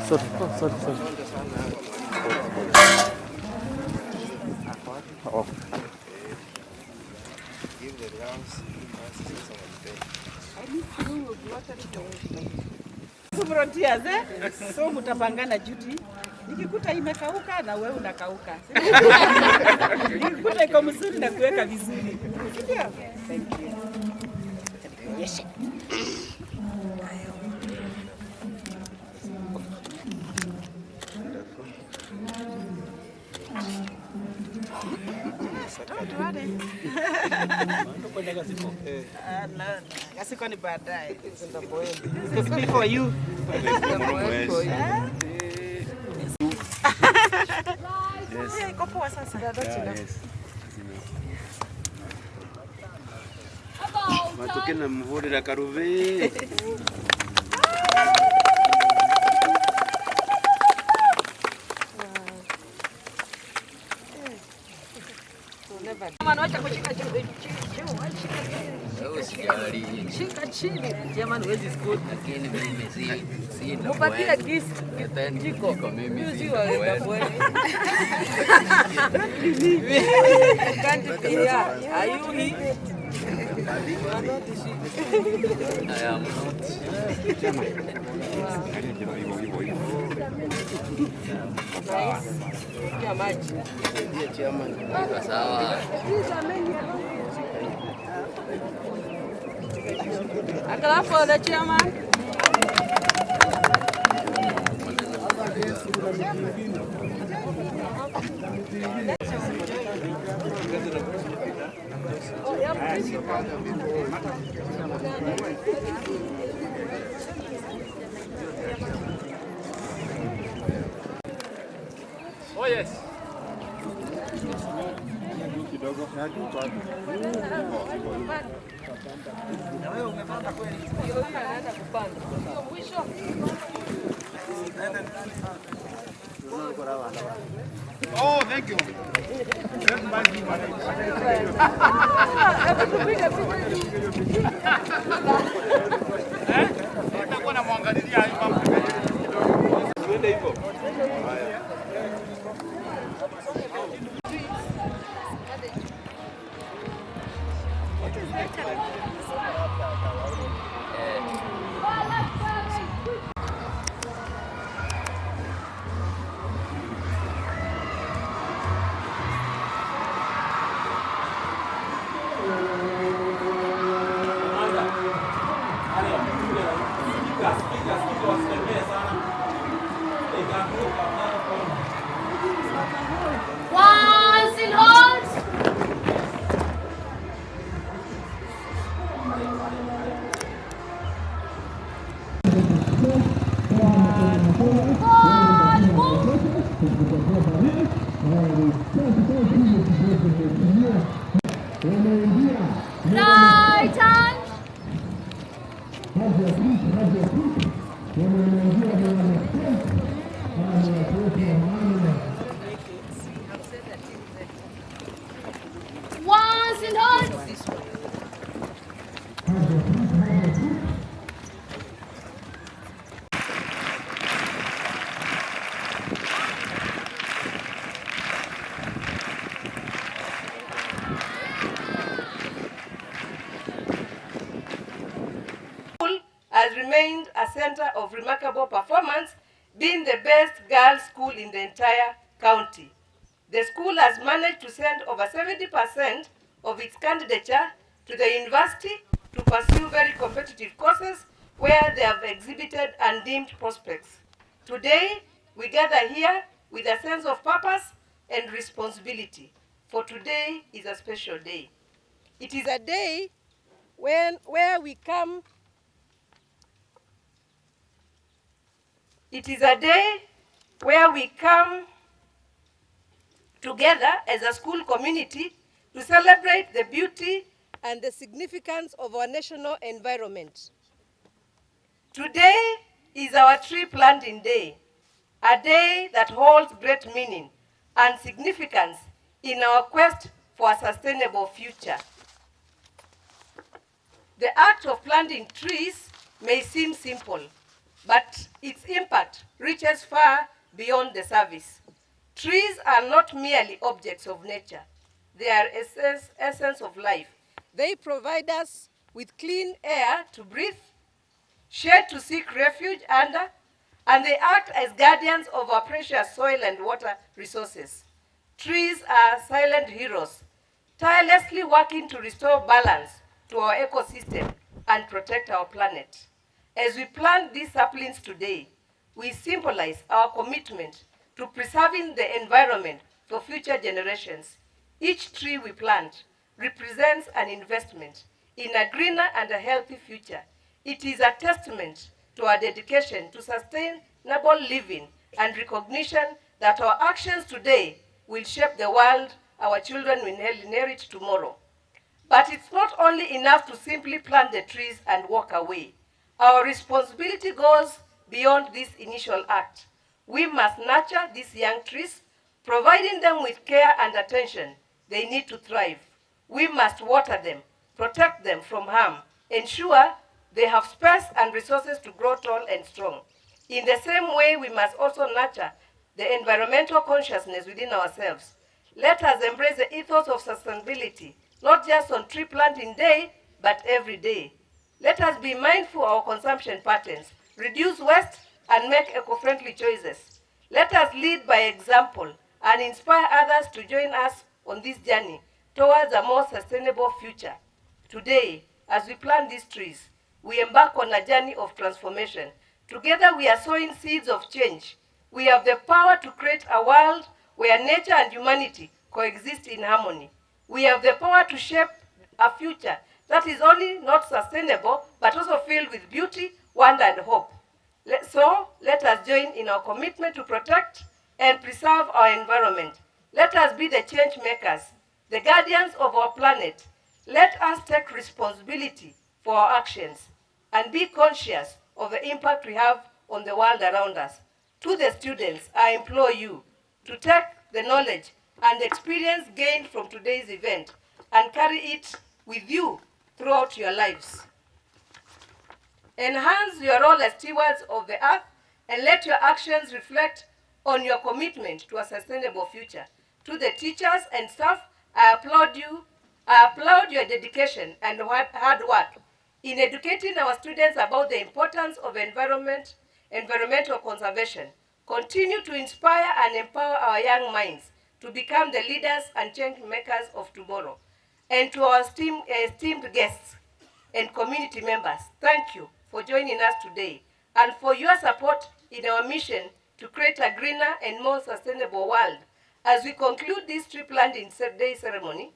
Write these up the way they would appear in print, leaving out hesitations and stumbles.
Sorry. Oh. Give the grounds. Volunteers, so mutapangana duty. Nikikuta imekauka na wewe unakauka. Nikikuta iko mzuri na kuweka vizuri. Thank you. Yes. Gasiko ni baadaye. This is for you. Yes. Iko poa sasa. Yes. Matokena mvurira karuve. Shika chini. Jamani wezi school. Lakini mimi si mupatie kiss. Jiko. Mimi wa bwana. Can't be here. Are you here? I am not. Sawa. A clap for the chairman. Oh yes. Oh, thank you. Right hand. Once and hold. Has remained a center of remarkable performance, being the best girls' school in the entire county. The school has managed to send over 70% of its candidature to the university to pursue very competitive courses where they have exhibited undeemed prospects. Today, we gather here with a sense of purpose and responsibility, for today is a special day. It is a day where we come. It is a day where we come together as a school community to celebrate the beauty and the significance of our national environment. Today is our tree planting day, a day that holds great meaning and significance in our quest for a sustainable future. The act of planting trees may seem simple, but its impact reaches far beyond the surface. Trees are not merely objects of nature. They are essence of life. They provide us with clean air to breathe, shade to seek refuge under, and they act as guardians of our precious soil and water resources. Trees are silent heroes, tirelessly working to restore balance to our ecosystem and protect our planet. As we plant these saplings today, we symbolize our commitment to preserving the environment for future generations. Each tree we plant represents an investment in a greener and a healthy future. It is a testament to our dedication to sustainable living and recognition that our actions today will shape the world our children will inherit tomorrow. But it's not only enough to simply plant the trees and walk away. Our responsibility goes beyond this initial act. We must nurture these young trees, providing them with care and attention they need to thrive. We must water them, protect them from harm, ensure they have space and resources to grow tall and strong. In the same way, we must also nurture the environmental consciousness within ourselves. Let us embrace the ethos of sustainability, not just on tree planting day, but every day. Let us be mindful of our consumption patterns, reduce waste, and make eco-friendly choices. Let us lead by example and inspire others to join us on this journey towards a more sustainable future. Today, as we plant these trees, we embark on a journey of transformation. Together, we are sowing seeds of change. We have the power to create a world where nature and humanity coexist in harmony. We have the power to shape a future that is only not sustainable, but also filled with beauty, wonder, and hope. So, let us join in our commitment to protect and preserve our environment. Let us be the change makers, the guardians of our planet. Let us take responsibility for our actions and be conscious of the impact we have on the world around us. To the students, I implore you to take the knowledge and experience gained from today's event and carry it with you throughout your lives. Enhance your role as stewards of the earth and let your actions reflect on your commitment to a sustainable future. To the teachers and staff, I applaud you. I applaud your dedication and hard work in educating our students about the importance of environmental conservation. Continue to inspire and empower our young minds to become the leaders and change makers of tomorrow. And to our esteemed guests and community members, thank you for joining us today and for your support in our mission to create a greener and more sustainable world. As we conclude this tree planting day ceremony,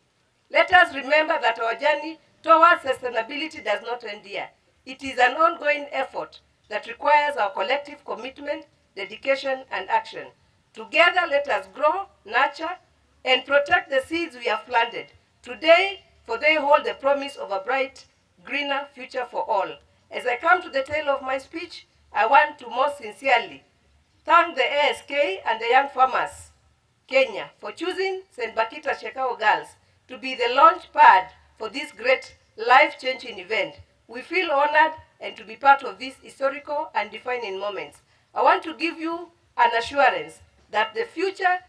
let us remember that our journey towards sustainability does not end here. It is an ongoing effort that requires our collective commitment, dedication, and action. Together, let us grow, nurture, and protect the seeds we have planted today, for they hold the promise of a bright, greener future for all. As I come to the tail of my speech, I want to most sincerely thank the ASK and the Young Farmers Kenya for choosing St. Bhakita Siakago Girls to be the launch pad for this great life-changing event. We feel honored and to be part of these historical and defining moments. I want to give you an assurance that the future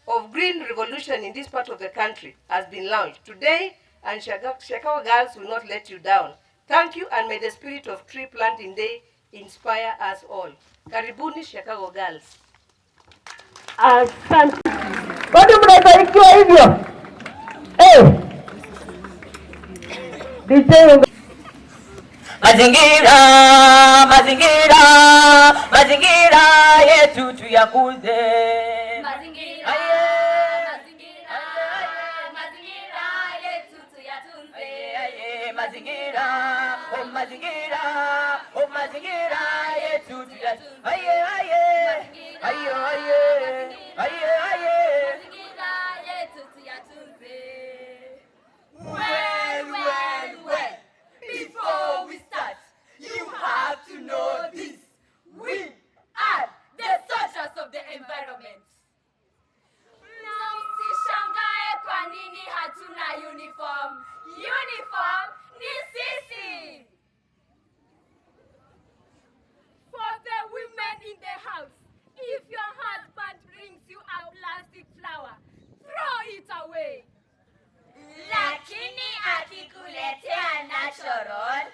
of green revolution in this part of the country has been launched today, and Siakago Girls will not let you down. Thank you, and may the spirit of tree planting day inspire us all. Karibuni Siakago Girls. Asante. Kwani mnabarikiwa hivyo? DJ mazingira, mazingira, mazingira yetu tuyakuze. Mazingira, mazingira, mazingira yetu tuyatunze. Mazingira, oh mazingira, oh mazingira yetu tuyatunze. Aye, aye, aye, aye, aye, aye. Mazingira yetu tuyatunze. Wewe. umeniletea natural,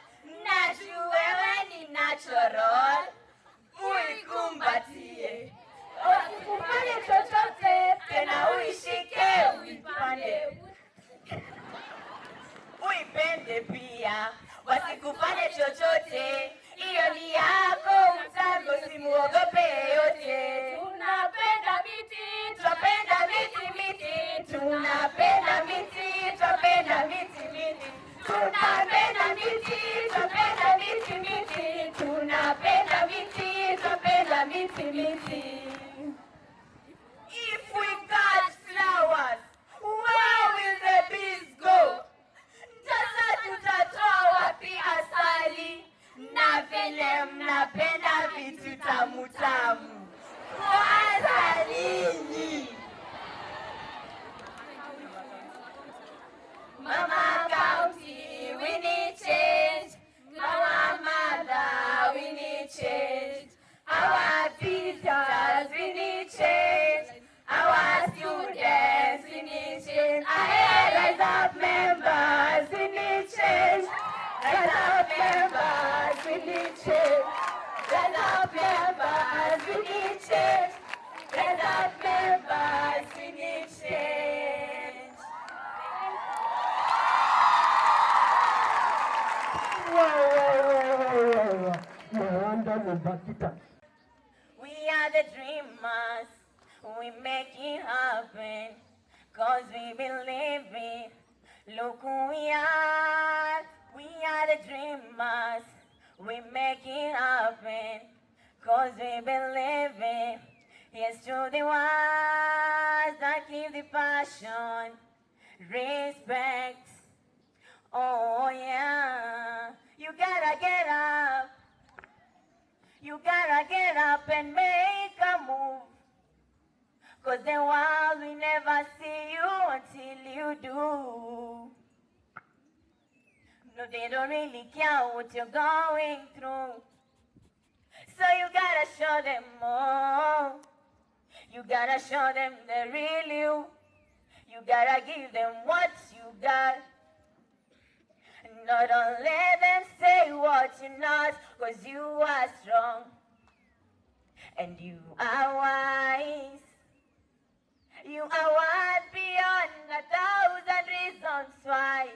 najua wewe ni natural, uikumbatie. Usikufanye chochote, tena uishike uipande. Uipende pia, wasikufanye chochote, iyo ni yako mtambo, simuogope yote. Tunapenda miti, twapenda miti miti, tunapenda miti, twapenda miti miti, tunapenda miti, twapenda miti miti, tunapenda miti, twapenda miti miti. If we got flowers, where will the bees go? Sasa tutatoa wapi asali? Na vile mnapenda vitu tamu tamu, kwanza lini? Mama County, we need change. Our mother, we need change. Our teachers, we need change. Our students, we need change. Rise up members, we need change. Rise up members, we need change. Rise up members, we need change. Rise up members, we need change. We are the dreamers, we make it happen, 'cause we believe it. Look who we are the dreamers, we make it happen, 'cause we believe it. Here's to the ones that keep the passion, respect. Oh yeah, you gotta get up. You gotta get up and make a move, 'cause the world will never see you until you do. No, they don't really care what you're going through, so you gotta show them more. You gotta show them the real you. You gotta give them what you got. No, don't let them say what you're not, 'cause you are strong and you are wise. You are one beyond 1,000 reasons why.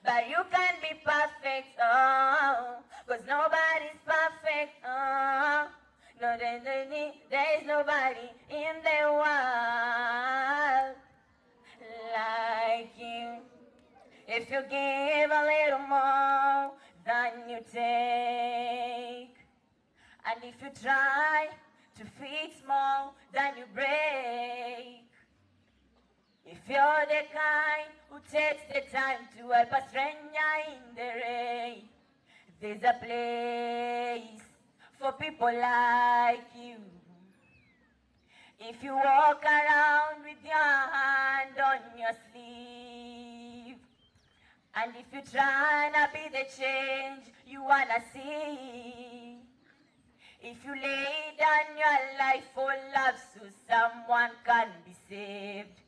But you can be perfect, oh, 'cause nobody's perfect, oh. No, there is nobody in the world like you. If you give a little more than you take, and if you try to fix more than you break, if you're the kind who takes the time to help a stranger in the rain, there's a place for people like you. If you walk around with your hand on your sleeve, and if you try to be the change you wanna see, if you lay down your life for love so someone can be saved,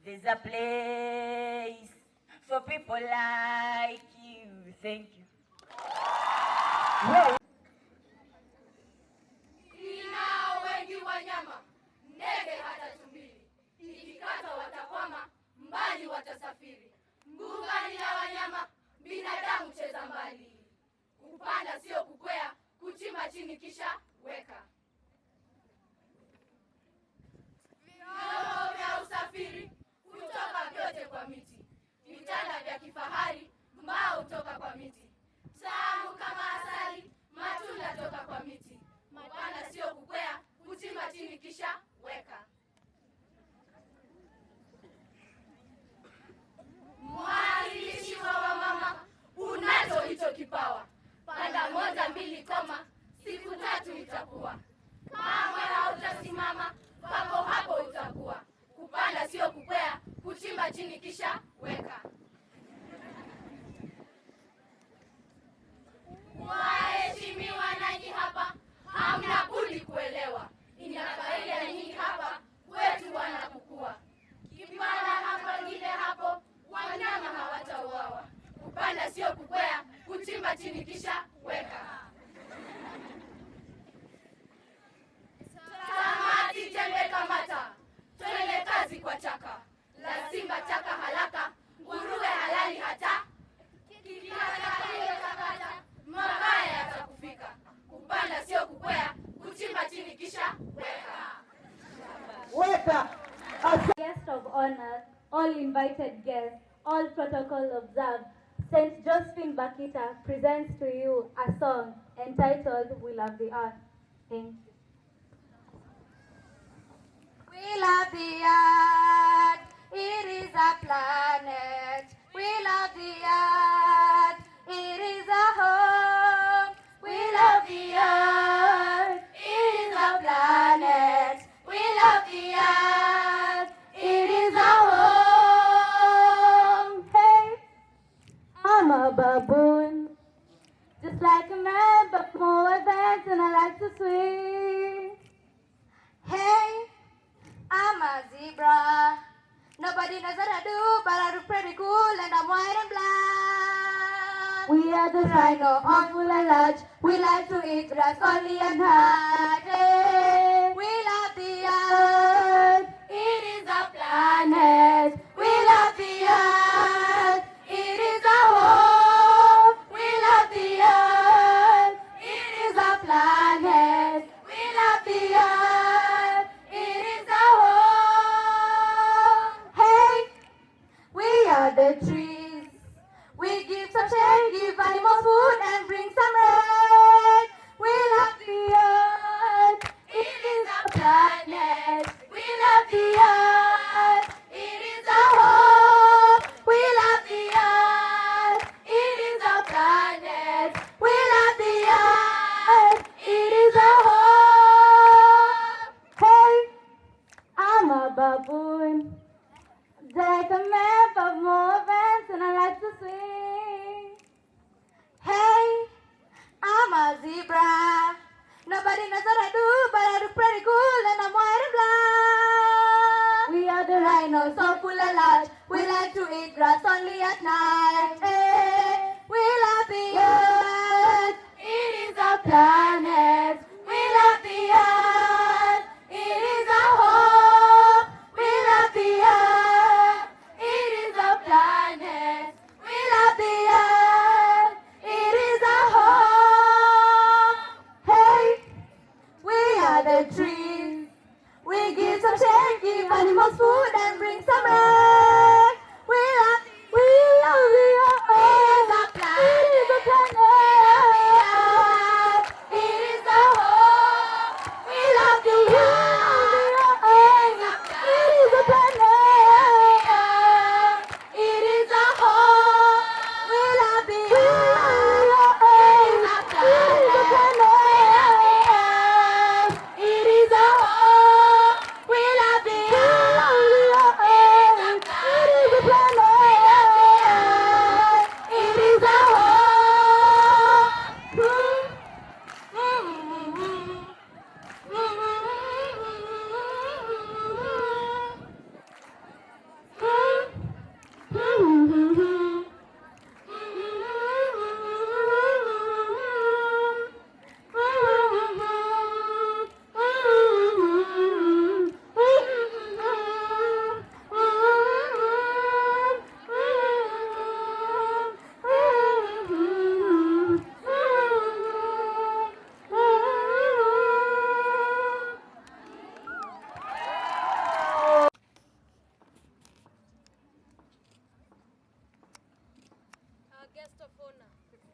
there's a place for people like you. Thank you. Ninao wengi wanyama, ndege hata tumbili, ikikata watakwama, mbali watasafiri. Mbuga ni la wanyama, binadamu cheza mbali. Kupanda sio kukwea, kuchimba chini kisha weka. Vyombo vya usafiri kutoka vyote kwa miti. Vitanda vya kifahari, mbao toka kwa miti. Tamu kama asali, matunda toka kwa miti. Kupanda sio kukwea, kuchimba chini kisha weka. Mwakilishi wa wamama, unacho hicho kipawa. Panda 1, 2, koma, siku 3 itakuwa. Kamwe hautasimama, papo hapo utakuwa. Kupanda sio kukwea, kuchimba chini kisha weka. Waheshimiwa nanyi hapa, hamna budi kuelewa. Ina faida nyingi hapa, kwetu wanakukua. Kipanda hapa ngine hapo, wanyama hawatauawa. chimba chini kisha weka. Samaki jembe kamata, twende kazi kwa chaka. Lazima chaka halaka, nguruwe halali hata. Kikata hiyo takata, mabaya yatakufika. Kupanda sio kukwea, kuchimba chini kisha weka. Guest of honor, all invited guests, all protocol observed, St. Josephine Bhakita presents to you a song entitled We Love the Earth. Thank you. We love the earth, it is a planet. We love the earth, it is a home. We love the earth, it is a planet. We love the earth, it is a home. Hey, I'm a baboon, just like a man, but more advanced, and I like to swing. Hey, I'm a zebra. Nobody knows what I do, but I look pretty cool and I'm white and black. We are the rhino, armful and large. We like to eat grass only at night. Hey, We love the earth, it is a planet. we love the earth, it is a home. We love the earth, it is a planet. We love the earth, it is a home. Hey, We are the trees. We give some shade, give animals food, and bring some rain. We love the earth, it is a planet. We love the earth, it is a home. We love the earth, it is a planet. We love the earth, it is a home. hey, I'm a baboon, like a map of more events, and I like to swing. Hey, I'm a zebra. Nobody knows what I do, but I look pretty cool and I'm white and black. We are the Rhinos so full and large. We like to eat grass only at night. Hey, we love the earth. It is a planet. We love the earth. It is a home. We love the earth. It is a planet. We love the earth. It is a home. Hey, we are the trees. We give some shade, give animals food, and bring some rain. We love the earth. It is a planet. It is a planet. It is a home. We love the earth. It is a planet. It is a home. We love the earth. It is a planet. It is a home. We love the earth. It is a planet. It is a home. Our guest of honor,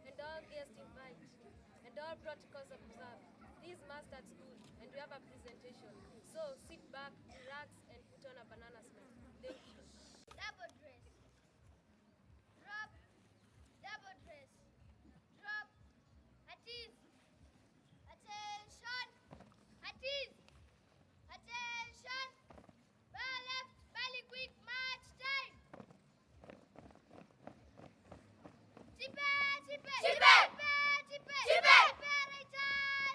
and all guests invite, and all protocols observed. This is mastered school, and we have a presentation. So sit back, relax, and put on a banana smile. Thank you. Double dress. Drop. Double dress. Drop. At ease. Attention. At ease. Attention. Ball left. Belly quick. March time. Chipe. Chipe. Chipe. Chipe. Chipe. Chipe right hand.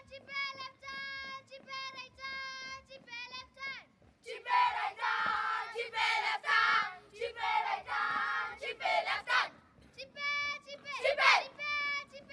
Chipe left hand. Chipe right hand. Chipe left hand. Chipe right hand. Chipe left hand. Chipe right hand. Chipe left hand. Chipe. Chipe. Chipe. Chipe. Chipe.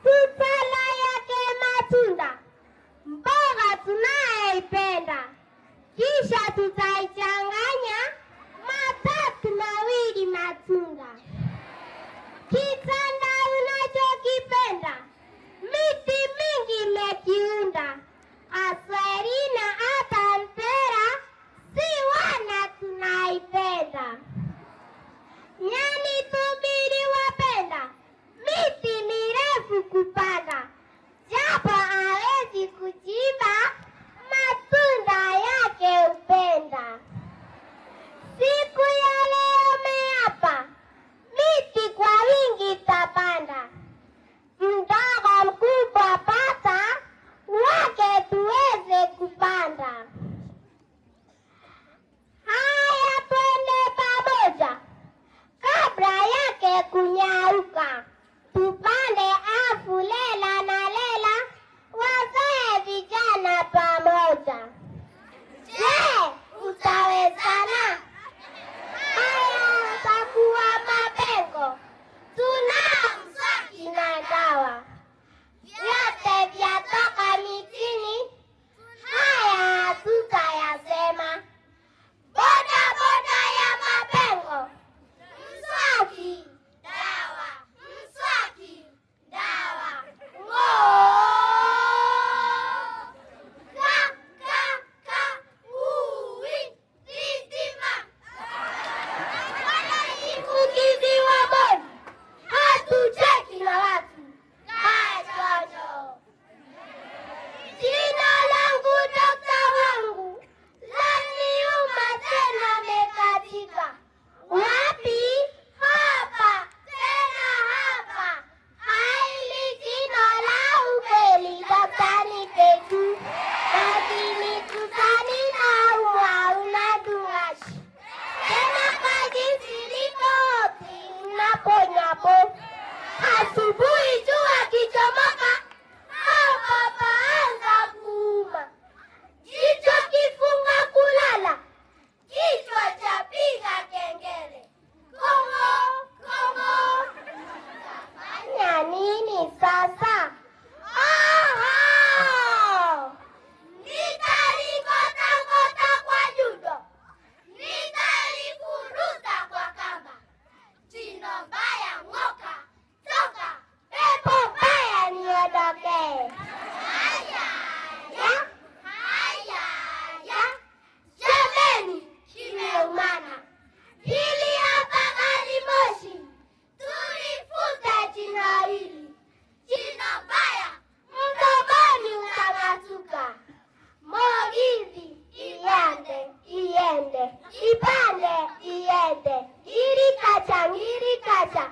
Tutala yake matunda, mboga tunayoipenda, kisha tutaichanganya matatu mawili matunda. Kitanda unachokipenda, miti mingi imekiunda, asali na hata mpera, si wana tunaipenda. Nyani tubiri wapenda, miti mirefu kupanda, japo hawezi kuchimba, matunda yake upenda. Siku ya leo meapa, miti kwa wingi tapanda, mdogo mkubwa pata, wake tuweze kupanda. Haya twende pamoja, kabla yake kunyauka, tupande afu lela na lela, wazee vijana pamoja. Je, utawezana? Haya utakuwa mapengo, tunao mswaki na dawa, vyote vyatoka mitini, haya tutayasema. Boda boda ya mapengo, mswaki dawa, mswaki dawa. Ka ka ka uwi titima. Wanaifukizi wa bodi, hatucheki na watu. Kaa chonjo. Jina langu dokta wangu, laniuma tena mekatika. Wapi? Hapa, tena hapa. Haili jina la ukweli, daktari petu. Lakini kusani na umwa unaduashi. Tena kwa jinsi likoti, unaponya po. Asubuhi jua kichomoka, hapa paanza kuuma. Jicho kifunga kulala, kichwa chapiga kengele. Kongo, Kongo. Fanya nini sasa? Aha! Nitalikota-kota kwa judo, nitalifuruta kwa kamba. Jino baya ng'oka, toka, pepo baya niondoke. Haya, haya, haya. Jameni, kimeumana. Hili hapa gari moshi, tulifuta jino hili. Jino baya, mdomoni utang'atuka. Mogizi, iende, iende, ipande, iende. Girikacha, girikacha.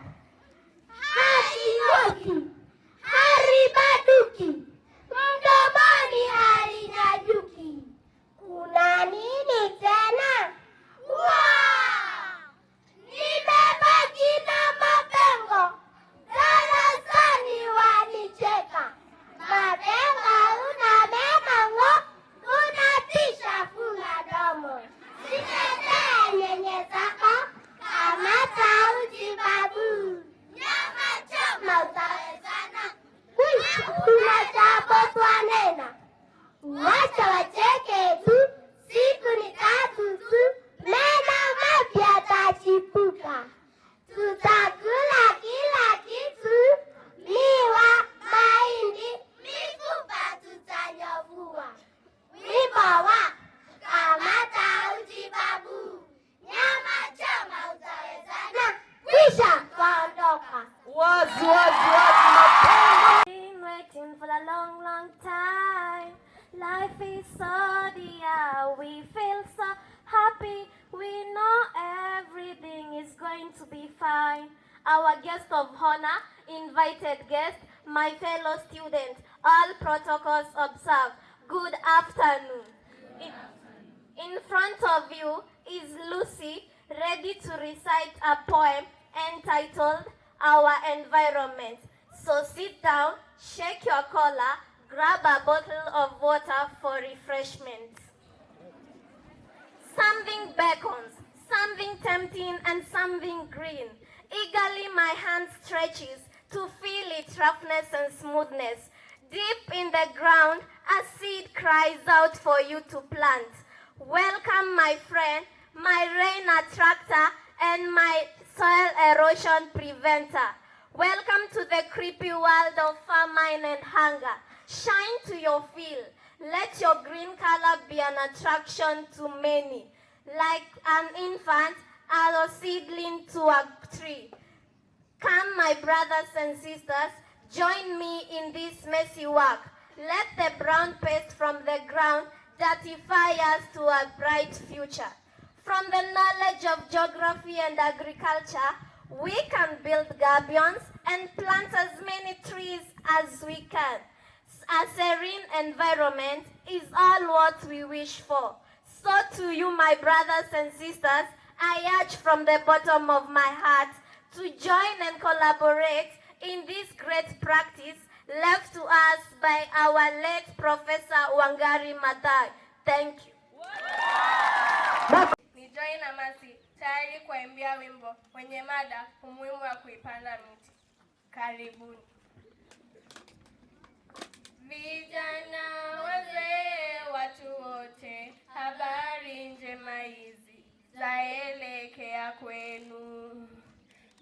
Hashimoki, haribaduki, mdomoni halinyanyuki. Kuna nini tena? Nimebaki na mapengo, darasani wanicheka. Mapengo una mema ng'o, unatisha funga domo. Sitetee nyenye zako, kamata uji babu. Nyama choma utawezana. Kuna jambo twanena, wacha wacheke tu, siku ni tatu tu, meno mapya tachipuka. Tutakula kila kitu, miwa, mahindi, mifupa tutanyavua. Wimbo wa kamata uji babu, nyama choma utawezana. Kwisha twaondoka. Been waiting for a long, long time. Life is so dear. We feel so happy. We know everything is going to be fine. Our guest of honor, invited guest, my fellow students, all protocols observed. Good afternoon. In front of you is Lucy, ready to recite a poem entitled Our Environment. So sit down, shake your collar, grab a bottle of water for refreshment. Something beckons, something tempting and something green. Eagerly my hand stretches to feel its roughness and smoothness. Deep in the ground, a seed cries out for you to plant. Welcome, my friend, my rain attractor, and my soil erosion preventer. Welcome to the creepy world of famine and hunger. Shine to your field. Let your green color be an attraction to many. Like an infant, a seedling to a tree. Come, my brothers and sisters, join me in this messy work. Let the brown paste from the ground dirtify us to a bright future. From the knowledge of geography and agriculture, we can build gabions and plant as many trees as we can. A serene environment is all what we wish for. So to you, my brothers and sisters, I urge from the bottom of my heart to join and collaborate in this great practice left to us by our late Professor Wangari Maathai. Thank you. Ni Joy na Mercy, tayari kuimbia wimbo wenye mada umuhimu wa kuipanda miti. Karibuni. Vijana, wazee, watu wote, habari njema hizi zaelekea kwenu.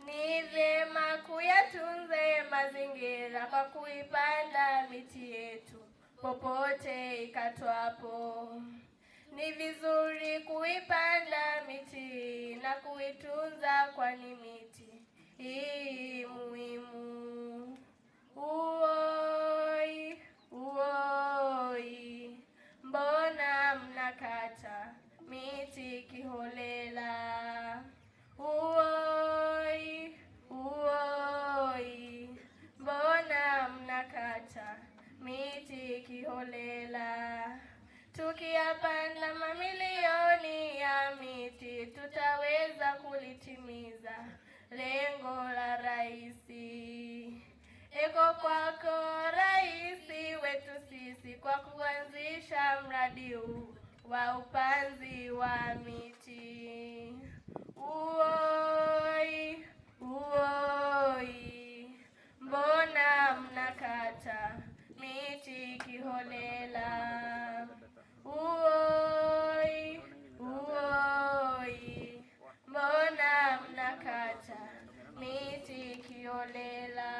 Ni vyema kuyatunze mazingira kwa kuipanda miti yetu popote ikatwapo. Ni vizuri kuipanda miti na kuitunza, kwani miti hii muhimu. Uoi, uoi, mbona mnakata miti kiholela? Uoi, uoi, mbona mnakata miti kiholela? Tukiyapanda mamilioni ya miti, tutaweza kulitimiza lengo la raisi. Eko kwako raisi wetu sisi kwa kuanzisha mradi huu wa upanzi wa miti. Uoi, uoi, mbona mnakata miti kiholela? Uoi, uoi, mbona mnakata miti kiholela?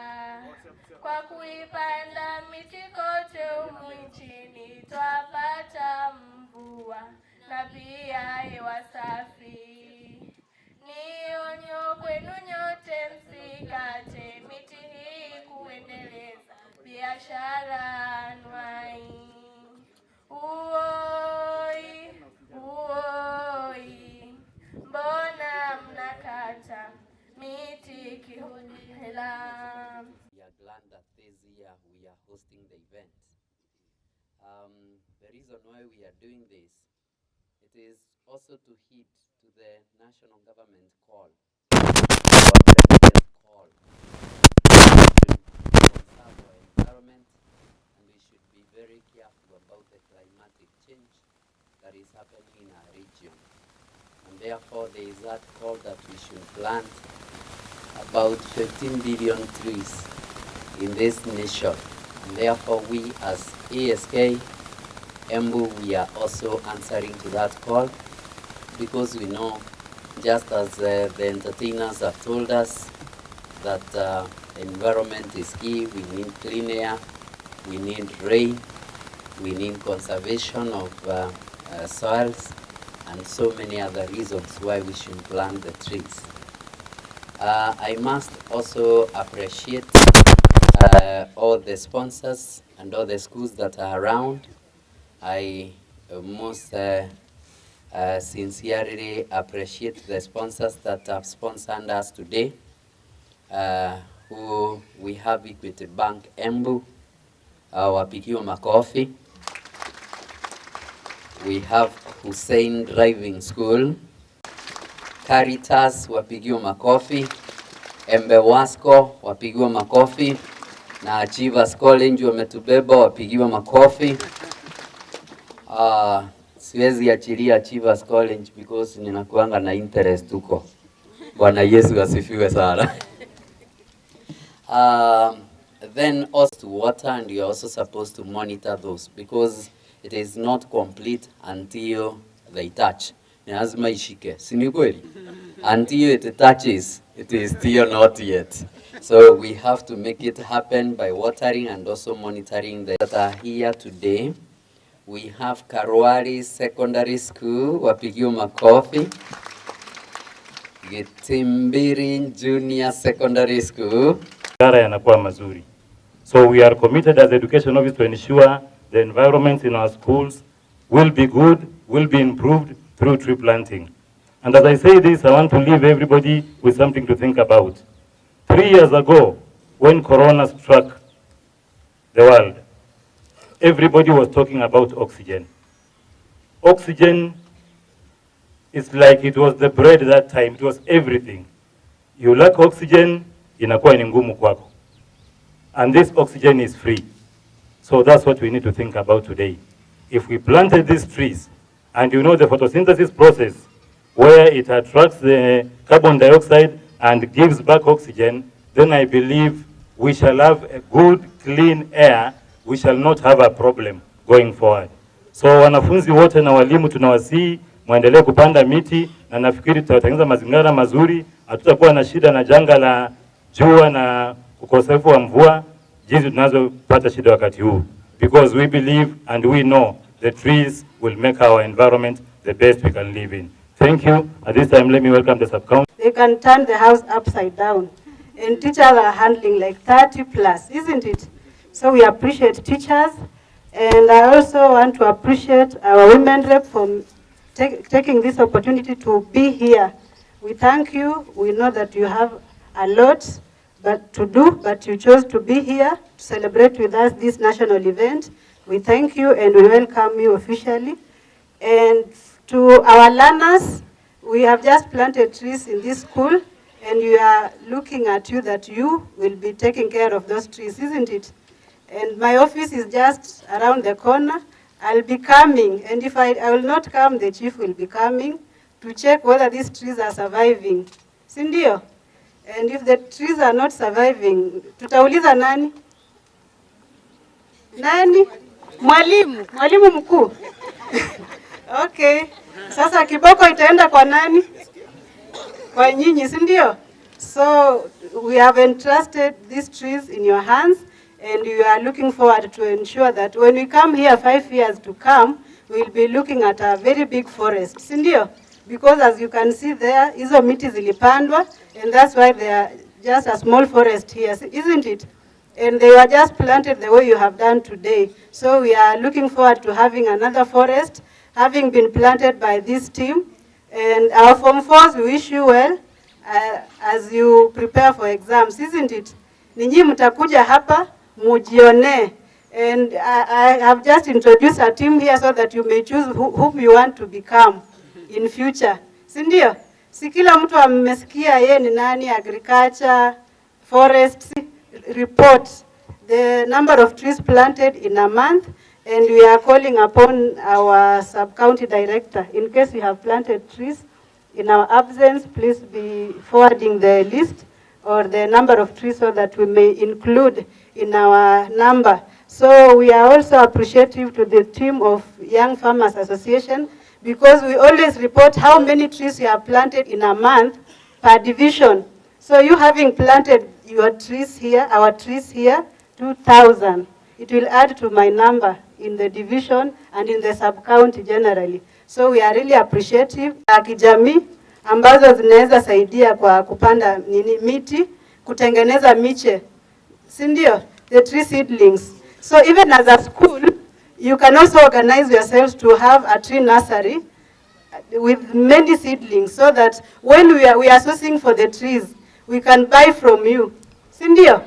Kwa kuipanda miti kote humu nchini twapata mvua na pia hewa safi. Ni onyo kwenu nyote, msikate miti hii kuendeleza biashara anuai. Uoi, uoi, mbona mnakata miti kiholela? We are glad that this year we are hosting the event. The reason why we are doing this, it is also to heed to the national government call, our president call, to conserve our environment, and we should be very careful about the climatic change that is happening in our region. And therefore there is that call that we should plant about 15 billion trees in this nation. And therefore we as ASK Embu, we are also answering to that call, because we know, just as the entertainers have told us, that environment is key. We need clean air, we need rain, we need conservation of soils, and so many other reasons why we should plant the trees. I must also appreciate all the sponsors and all the schools that are around. I most sincerely appreciate the sponsors that have sponsored us today. Who we have Equity Bank Embu, wapigiwa makofi. We have Hussein Driving School, Caritas wapigiwa makofi, Embe Wasco wapigiwa makofi, na Achievers College wametubeba wapigiwa makofi. Siwezi achilia Achievers College because ninakuanga na interest huko. Bwana Yesu asifiwe sana. Then also to water, and you're also supposed to monitor those because it is not complete until they touch. Lazima ishike. Si ni kweli? Until it touches, it is still not yet. So we have to make it happen by watering and also monitoring the that are here today. We have Karwari Secondary School, wapigiwe makofi. Getimbiri Junior Secondary School. Yanakuwa mazuri. So we are committed as education office to ensure the environment in our schools will be good, will be improved through tree planting. And as I say this, I want to leave everybody with something to think about. 3 years ago, when Corona struck the world, everybody was talking about oxygen. Oxygen is like it was the bread that time, it was everything. You lack oxygen, inakuwa ni ngumu kwako. And this oxygen is free. So that's what we need to think about today. If we planted these trees, and you know the photosynthesis process, where it attracts the carbon dioxide and gives back oxygen, then I believe we shall have a good, clean air. We shall not have a problem going forward. So wanafunzi wote na walimu tunawasihi muendelee kupanda miti, na nafikiri tutatengeneza mazingira mazuri, hatutakuwa na shida na janga la jua na ukosefu wa mvua jinsi tunazopata shida wakati huu, because we believe and we know the trees will make our environment the best we can live in. Thank you. At this time, let me welcome the sub-county. They can turn the house upside down, and teachers are handling like 30 plus, isn't it? So we appreciate teachers, and I also want to appreciate our women rep for taking this opportunity to be here. We thank you. We know that you have a lot to do, but you chose to be here to celebrate with us this national event. We thank you and we welcome you officially. And to our learners, we have just planted trees in this school, and we are looking at you that you will be taking care of those trees, isn't it? And my office is just around the corner. I'll be coming, and if I will not come, the chief will be coming to check whether these trees are surviving. Sindio? And if the trees are not surviving, tutauliza nani? Nani? Mwalimu, mwalimu mkuu. Okay. Sasa kiboko itaenda kwa nani? Kwa nyinyi, sindio? So we have entrusted these trees in your hands, and we are looking forward to ensure that when we come here 5 years to come, we'll be looking at a very big forest. Sindio? Because as you can see there, hizo miti zilipandwa, and that's why they are just a small forest here, isn't it? And they were just planted the way you have done today. So we are looking forward to having another forest, having been planted by this team. And our Form 4s, we wish you well as you prepare for exams, isn't it? Ninyi mtakuja hapa, mujione. And I have just introduced a team here so that you may choose whom you want to become in future. Sindio? Si kila mtu amesikia yeye ni nani, agriculture, forest, report the number of trees planted in a month, and we are calling upon our sub-county director, in case you have planted trees in our absence, please be forwarding the list or the number of trees so that we may include in our number. So we are also appreciative to the team of Young Farmers Association, because we always report how many trees you have planted in a month per division. So you having planted your trees here, our trees here, 2,000. It will add to my number in the division and in the sub-county generally. So we are really appreciative. Kijamii ambazo zinaweza saidia kwa kupanda miti, kutengeneza miche. Sindio? The tree seedlings. So even as a school, you can also organize yourselves to have a tree nursery with many seedlings, so that when we are sourcing for the trees, we can buy from you. Sindio?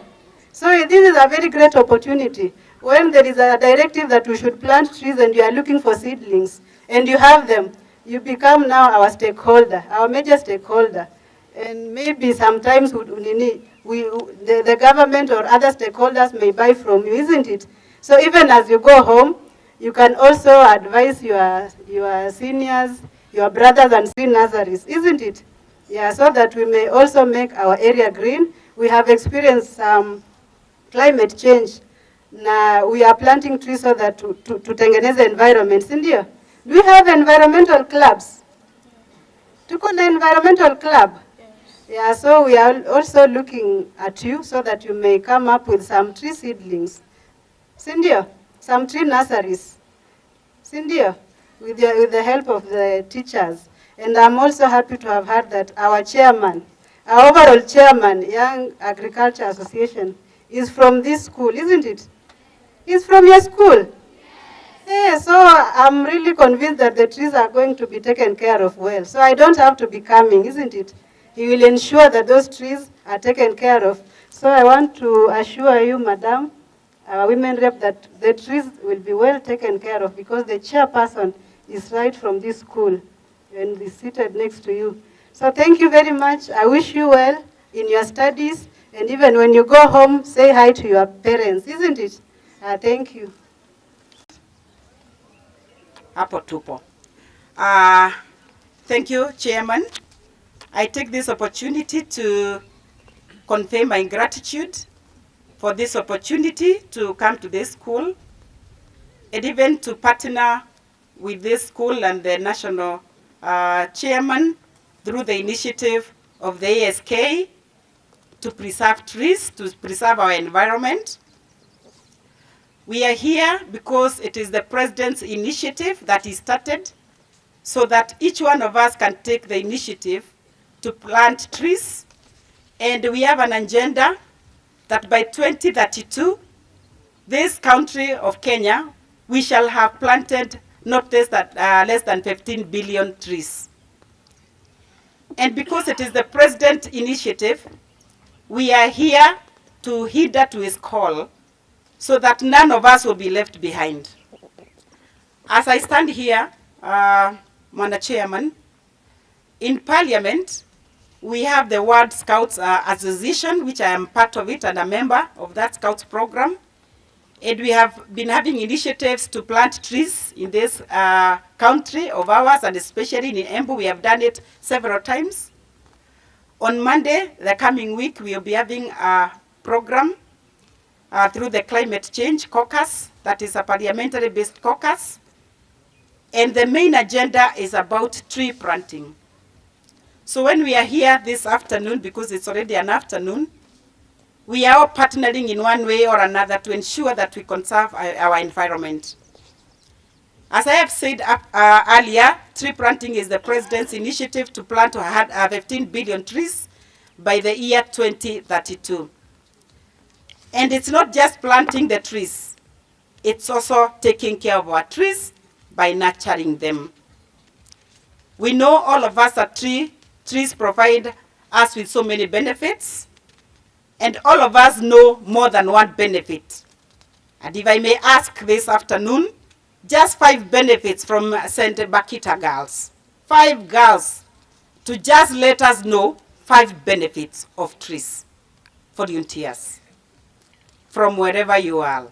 So this is a very great opportunity. When there is a directive that we should plant trees and you are looking for seedlings and you have them, you become now our stakeholder, our major stakeholder. And maybe sometimes the government or other stakeholders may buy from you, isn't it? So even as you go home, you can also advise your seniors, your brothers and sisters nurseries, isn't it? Yeah, so that we may also make our area green. We have experienced some climate change. Now we are planting trees so that to tengeneza environment, si ndio? Do we have environmental clubs? Tuko na environmental club? Yes. Yeah, so we are also looking at you so that you may come up with some tree seedlings. Si ndio? Some tree nurseries. Si ndio? With the help of the teachers. And I'm also happy to have heard that our chairman, our overall chairman, Young Agriculture Association, is from this school, isn't it? He's from your school? Yeah, so I'm really convinced that the trees are going to be taken care of well. So I don't have to be coming, isn't it? He will ensure that those trees are taken care of. So I want to assure you, Madam, our women rep, that the trees will be well taken care of because the chairperson is right from this school and is seated next to you. So thank you very much. I wish you well in your studies, and even when you go home, say hi to your parents, isn't it? Thank you. Hapo tupo. Thank you, Chairman. I take this opportunity to convey my gratitude for this opportunity to come to this school and even to partner with this school and the national chairman through the initiative of the ASK to preserve trees, to preserve our environment. We are here because it is the President's initiative that he started so that each one of us can take the initiative to plant trees. And we have an agenda that by 2032, this country of Kenya, we shall have planted not less than 15 billion trees. And because it is the President's initiative, we are here to heed to his call so that none of us will be left behind. As I stand here, Mwana Chairman, in Parliament, we have the World Scouts Association, which I am part of it and a member of that Scouts program. And we have been having initiatives to plant trees in this country of ours, and especially in Embu. We have done it several times. On Monday, the coming week, we will be having a program through the Climate Change Caucus, that is a parliamentary-based caucus. And the main agenda is about tree planting. So when we are here this afternoon, because it's already an afternoon, we are all partnering in one way or another to ensure that we conserve our environment. As I have said earlier, tree planting is the President's initiative to plant 15 billion trees by the year 2032. And it's not just planting the trees, it's also taking care of our trees by nurturing them. We know all of us that trees provide us with so many benefits, and all of us know more than one benefit. And if I may ask this afternoon, just 5 benefits from St. Bhakita girls. 5 girls to just let us know 5 benefits of trees. Volunteers from wherever you are.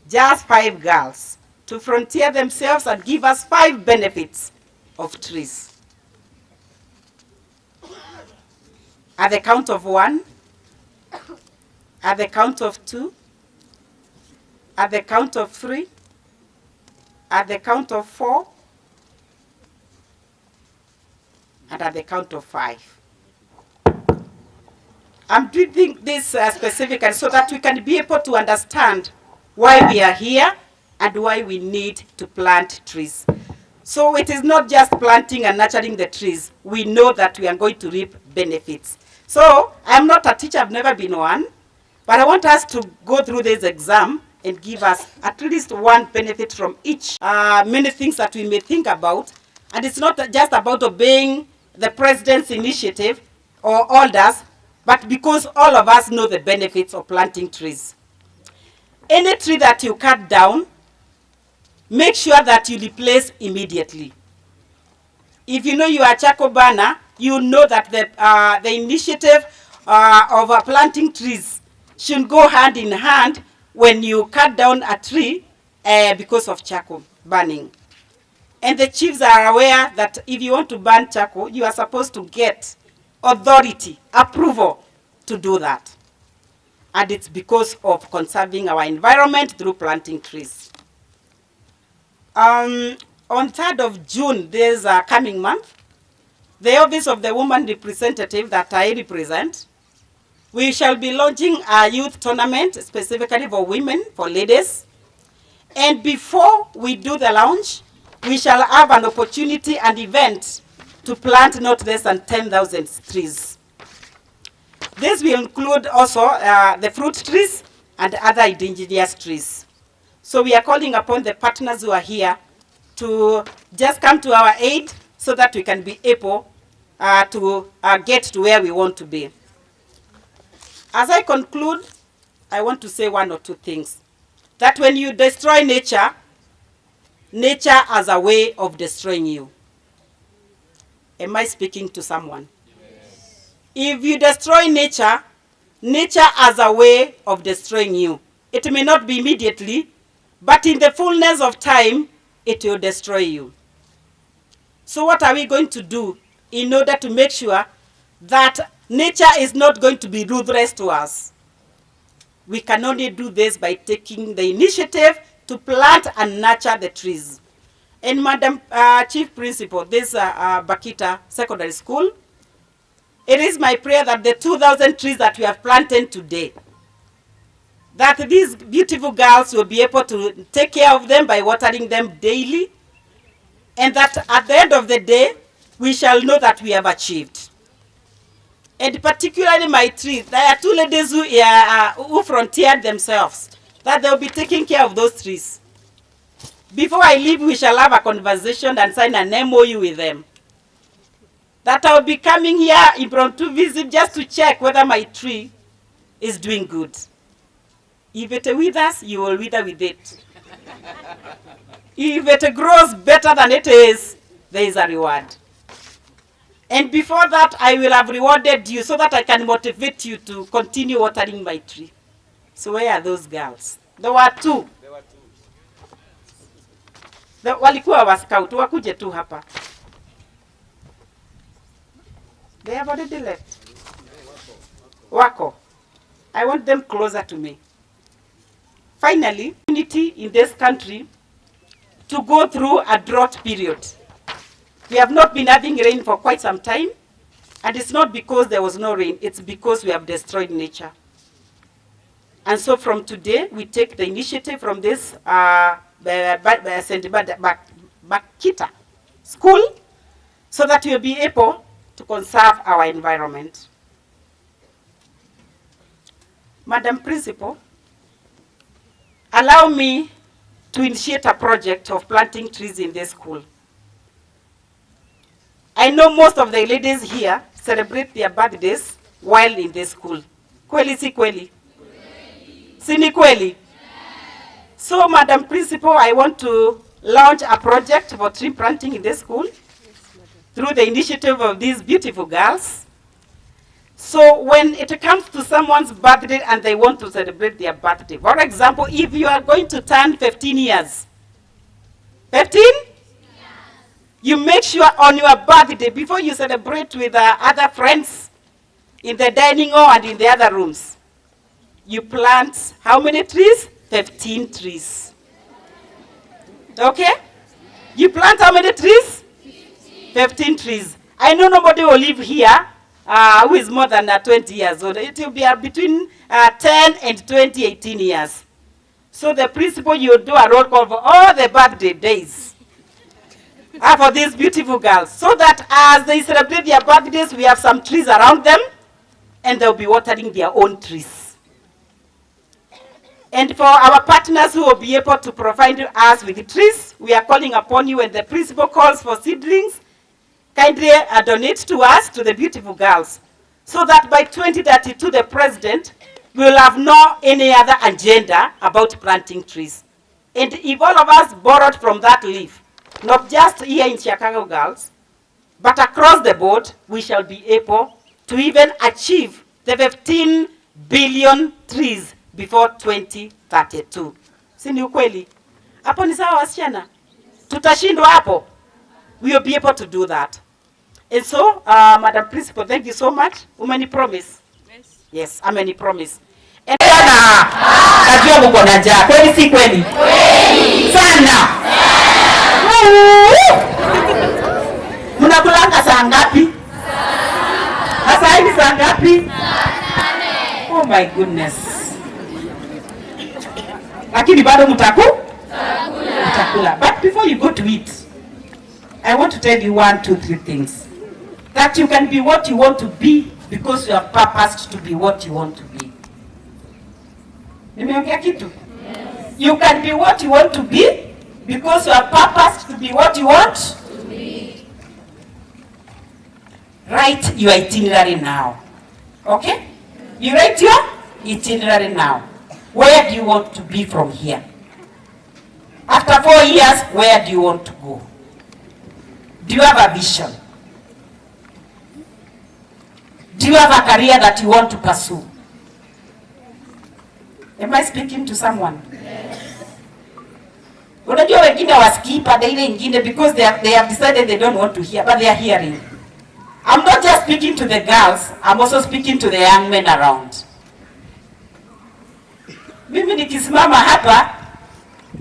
Just 5 girls to volunteer themselves and give us 5 benefits of trees. At the count of 1, at the count of 2, at the count of 3, at the count of 4, and at the count of 5. I'm doing this specifically so that we can be able to understand why we are here and why we need to plant trees. So it is not just planting and nurturing the trees. We know that we are going to reap benefits. So I'm not a teacher, I've never been one, but I want us to go through this exam and give us at least one benefit from each. Many things that we may think about, and it's not just about obeying the President's initiative or orders, but because all of us know the benefits of planting trees. Any tree that you cut down, make sure that you replace immediately. If you know you are charcoal burner, you know that the initiative of planting trees should go hand in hand when you cut down a tree because of charcoal burning. And the chiefs are aware that if you want to burn charcoal, you are supposed to get authority, approval to do that. And it's because of conserving our environment through planting trees. On 3rd of June, this coming month, the Office of the Woman Representative that I represent, we shall be launching a youth tournament specifically for women, for ladies. And before we do the launch, we shall have an opportunity and event to plant not less than 10,000 trees. This will include also the fruit trees and other indigenous trees. So we are calling upon the partners who are here to just come to our aid so that we can be able to get to where we want to be. As I conclude, I want to say one or two things. That when you destroy nature, nature has a way of destroying you. Am I speaking to someone? Yes. If you destroy nature, nature has a way of destroying you. It may not be immediately, but in the fullness of time, it will destroy you. So what are we going to do in order to make sure that nature is not going to be ruthless to us? We can only do this by taking the initiative to plant and nurture the trees. And Madam Chief Principal, this Bhakita Secondary School, it is my prayer that the 2,000 trees that we have planted today, that these beautiful girls will be able to take care of them by watering them daily, and that at the end of the day, we shall know that we have achieved. And particularly my trees, there are two ladies who frontiered themselves, that they'll be taking care of those trees. Before I leave, we shall have a conversation and sign an MOU with them. That I'll be coming here impromptu visit just to check whether my tree is doing good. If it withers, you will wither with it. If it grows better than it is, there is a reward. And before that, I will have rewarded you so that I can motivate you to continue watering my tree. So where are those girls? There were two. Walikuwa wa scout, wakuje tu hapa. They have already left. Wako. I want them closer to me. Finally, unity in this country to go through a drought period. We have not been having rain for quite some time, and it's not because there was no rain, it's because we have destroyed nature. And so from today, we take the initiative from this Bhakita school so that we'll be able to conserve our environment. Madam Principal, allow me to initiate a project of planting trees in this school. I know most of the ladies here celebrate their birthdays while in this school. Kweli si kweli? Sini kweli? So, Madam Principal, I want to launch a project for tree planting in this school through the initiative of these beautiful girls. So when it comes to someone's birthday and they want to celebrate their birthday, for example, if you are going to turn 15 years, 15? You make sure on your birthday, before you celebrate with other friends in the dining hall and in the other rooms, you plant how many trees? 15 trees. Okay? You plant how many trees? 15 trees. I know nobody will live here who is more than 20 years old. It will be between 10 and 20, 18 years. So the principal, you do a roll call for all the birthday days for these beautiful girls. So that as they celebrate their birthdays, we have some trees around them, and they'll be watering their own trees. And for our partners who will be able to provide us with the trees, we are calling upon you when the principal calls for seedlings, kindly donate to us, to the beautiful girls, so that by 2032, the president will have no any other agenda about planting trees. And if all of us borrowed from that leaf, not just here in Siakago girls, but across the board, we shall be able to even achieve the 15 billion trees before 2032. Si ni ukweli? Hapo ni sawa wasichana? Tutashindwa hapo? we will be able to do that. And so, Madam Principal, thank you so much. Umeni promise? Yes. Yes, ameni promise. And najua mko na njaa. Kweli si kweli? Kweli. Sana. Mnakulanga saa ngapi? Sasa hivi saa ngapi? Oh my goodness. Lakini bado mtakula. But before you go to eat, I want to tell you 1, 2, 3 things. That you can be what you want to be because you are purposed to be what you want to be. Nimeongea kitu? Yes. You can be what you want to be because you are purposed to be what you want to be. Write your itinerary now. Okay? You write your itinerary now. Where do you want to be from here? After 4 years, where do you want to go? Do you have a vision? Do you have a career that you want to pursue? Am I speaking to someone? Yes. Unajua wengine wasikii pande ile ingine because they have decided they don't want to hear, but they are hearing. I'm not just speaking to the girls, I'm also speaking to the young men around. Mimi nikisimama hapa,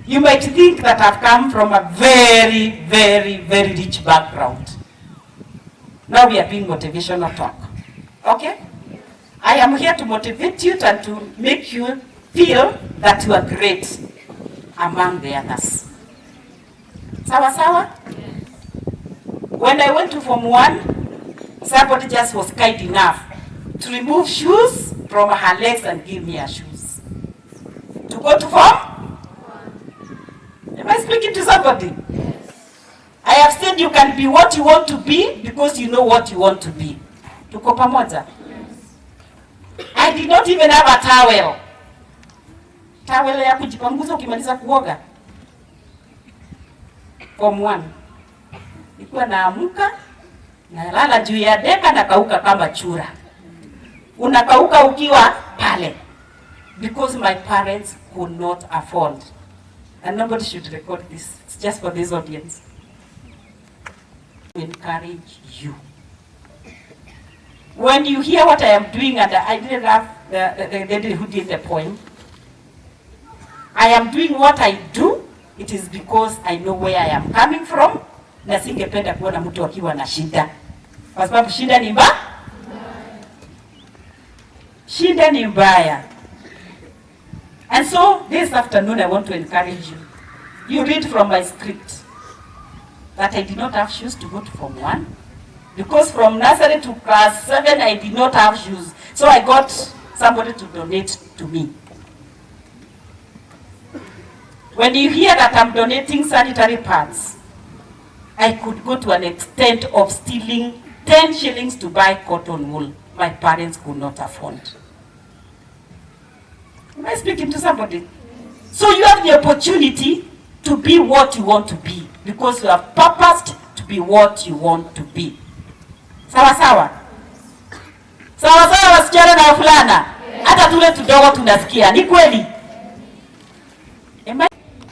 you might think that I've come from a very, very, very rich background. Now we are doing motivational talk. Okay? I am here to motivate you and to make you feel that you are great among the others. Sawa sawa? Yes. When I went to Form 1, somebody just was kind enough to remove shoes from her legs and give me her shoes. To go to Form 1. Am I speaking to somebody? Yes. I have said you can be what you want to be because you know what you want to be. Tuko pamoja? Yes. I did not even have a towel. Towel ya kujipanguza ukimaliza kuoga. Form 1. Nilikuwa naamka, nalala juu ya deka na kauka kama chura. Unakauka ukiwa pale. Because my parents could not afford. And nobody should record this. It's just for this audience. To encourage you. When you hear what I am doing, and I didn't have the lady who did the poem, I am doing what I do, it is because I know where I am coming from, na singependa kuona mtu akiwa na shida. Kwa sababu shida ni mbaya. Shida ni mbaya. And so this afternoon I want to encourage you. You read from my script that I did not have shoes to go to Form 1. Because from nursery to class 7 I did not have shoes. So I got somebody to donate to me. When you hear that I'm donating sanitary pads, I could go to an extent of stealing 10 shillings to buy cotton wool. My parents could not afford. Am I speaking to somebody? So you have the opportunity to be what you want to be because you have purposed to be what you want to be. Sawa sawa? Sawa sawa wasichana na wavulana? Hata tule tudogo tunasikia. Ni kweli?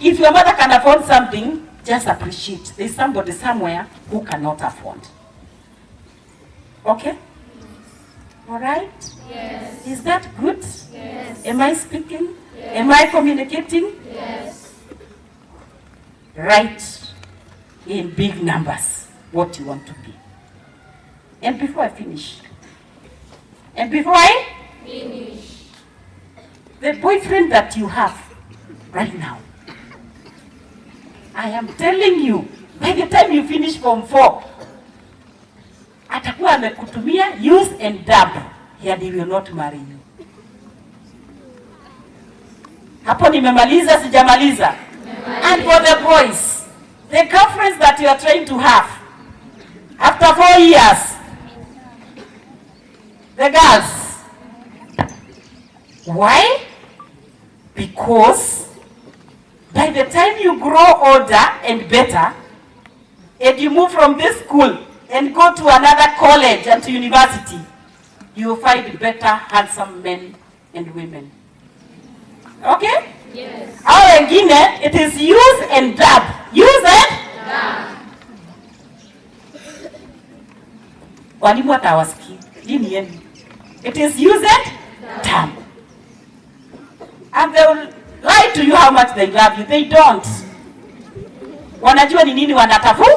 If your mother can afford something, just appreciate. There's somebody somewhere who cannot afford. Okay? All right? Yes. Is that good? Yes. Am I speaking? Yes. Am I communicating? Yes. Write in big numbers what you want to be. And before I finish, the boyfriend that you have right now, I am telling you, by the time you finish Form 4, atakuwa amekutumia use and dab, and he will not marry you. Hapo nimemaliza, sijamaliza. And for the boys, the girlfriends that you are trying to have, after 4 years, the girls, why? Because by the time you grow older and better, and you move from this school and go to another college and to university, you will find better, handsome men and women. Okay? Yes. Hao wengine, it is use and dab. Use and dab. walimu hata hawasikii. Hii ni yenu. It is used term. And they will lie to you how much they love you. They don't. Wanajua ni nini wanatafuta.